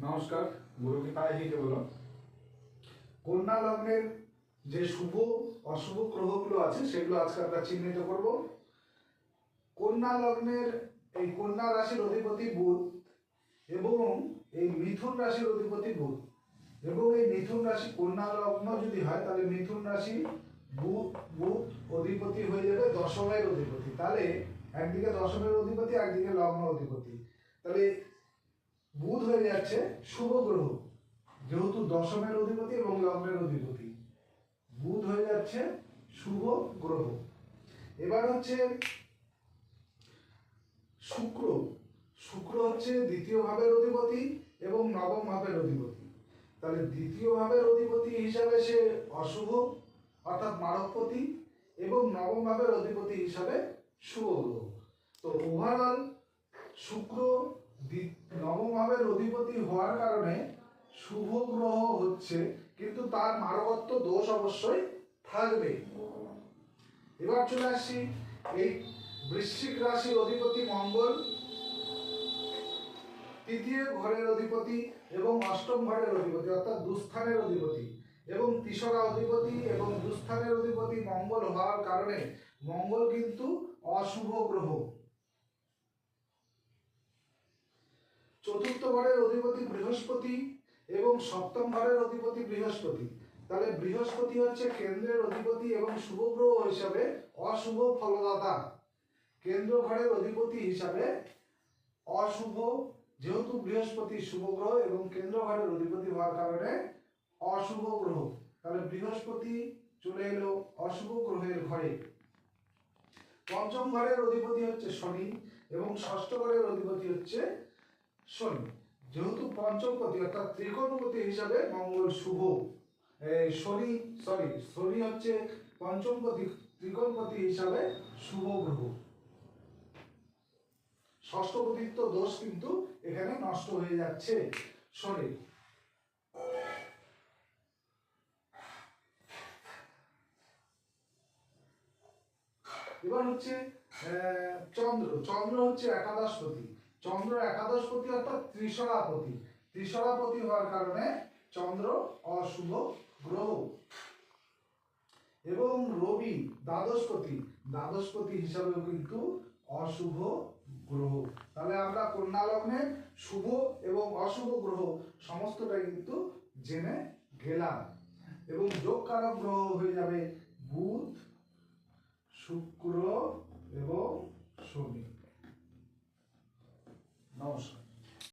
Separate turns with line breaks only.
নমস্কার, গুরু কি পায়ে হেঁটে বলো। কন্যা লগ্নের যে শুভ অশুভ গ্রহগুলো আছে সেগুলো আজকে আমরা চিহ্নিত করব। কন্যা লগ্নের এই কন্যা রাশির অধিপতি বুধ এবং এই মিথুন রাশির অধিপতি বুধ এবং এই মিথুন রাশি কন্যা লগ্ন যদি হয় তাহলে মিথুন রাশি বুধ বুধ অধিপতি হয়ে যাবে দশমের অধিপতি। তাহলে একদিকে দশমের অধিপতি একদিকে লগ্ন অধিপতি, তাহলে বুধ হয়ে যাচ্ছে শুভ গ্রহ, যেহেতু দশমের অধিপতি এবং লগ্নের অধিপতি বুধ হয়ে যাচ্ছে শুভ গ্রহ। এবার হচ্ছে শুক্র। শুক্র হচ্ছে দ্বিতীয় ভাবের অধিপতি এবং নবম ভাবের অধিপতি। তাহলে দ্বিতীয় ভাবের অধিপতি হিসাবে সে অশুভ অর্থাৎ মারকপতি এবং নবম ভাবের অধিপতি হিসাবে শুভ গ্রহ। তো ওভারঅল শুক্র নবম ভাবের অধিপতি হওয়ার কারণে শুভ গ্রহ হচ্ছে, কিন্তু তার মারকত্ব দোষ অবশ্যই থাকবে। এবার চলে আসি এই বৃশ্চিক রাশির অধিপতি মঙ্গল, তৃতীয় ঘরের অধিপতি এবং অষ্টম ঘরের অধিপতি অর্থাৎ দুস্থানের অধিপতি এবং তিসরা অধিপতি এবং দুস্থানের অধিপতি মঙ্গল হওয়ার কারণে মঙ্গল কিন্তু অশুভ গ্রহ। চতুর্থ ঘরের অধিপতি বৃহস্পতি এবং সপ্তম ঘরের অধিপতি বৃহস্পতি। তাহলে বৃহস্পতি হচ্ছে কেন্দ্রের অধিপতি এবং শুভ গ্রহ হিসাবে অশুভ ফলদাতা। কেন্দ্র ঘরের অধিপতি হিসাবে অশুভ, যেহেতু বৃহস্পতি শুভ গ্রহ এবং কেন্দ্র ঘরের অধিপতি হওয়ার কারণে অশুভ গ্রহ। তাহলে বৃহস্পতি চলে এলো অশুভ গ্রহের ঘরে। পঞ্চম ঘরের অধিপতি হচ্ছে শনি এবং ষষ্ঠ ঘরের অধিপতি হচ্ছে শনি, যেহেতু পঞ্চমপতি অর্থাৎ ত্রিকোণপতি হিসাবে মঙ্গল শুভ। শনি হচ্ছে পঞ্চমপতি ত্রিকোণপতি হিসাবে শুভ গ্রহ। ষষ্ঠপতিত্ব দোষ কিন্তু এখানে নষ্ট হয়ে যাচ্ছে শনি। এবার হচ্ছে চন্দ্র। চন্দ্র হচ্ছে একাদশপতি। চন্দ্র একাদশপতি অর্থাৎ ত্রিশরাপতি। ত্রিশরাপতি হওয়ার কারণে চন্দ্র অশুভ গ্রহ। এবং রবি দ্বাদশপতি। দ্বাদশপতি হিসাবেও কিন্তু অশুভ গ্রহ। তাহলে আমরা কন্যা লগ্নে শুভ এবং অশুভ গ্রহ সমস্তটাই কিন্তু জেনে গেলাম। এবং যোগকারক গ্রহ হয়ে যাবে বুধ, শুক্র এবং শনি। নমস্কার।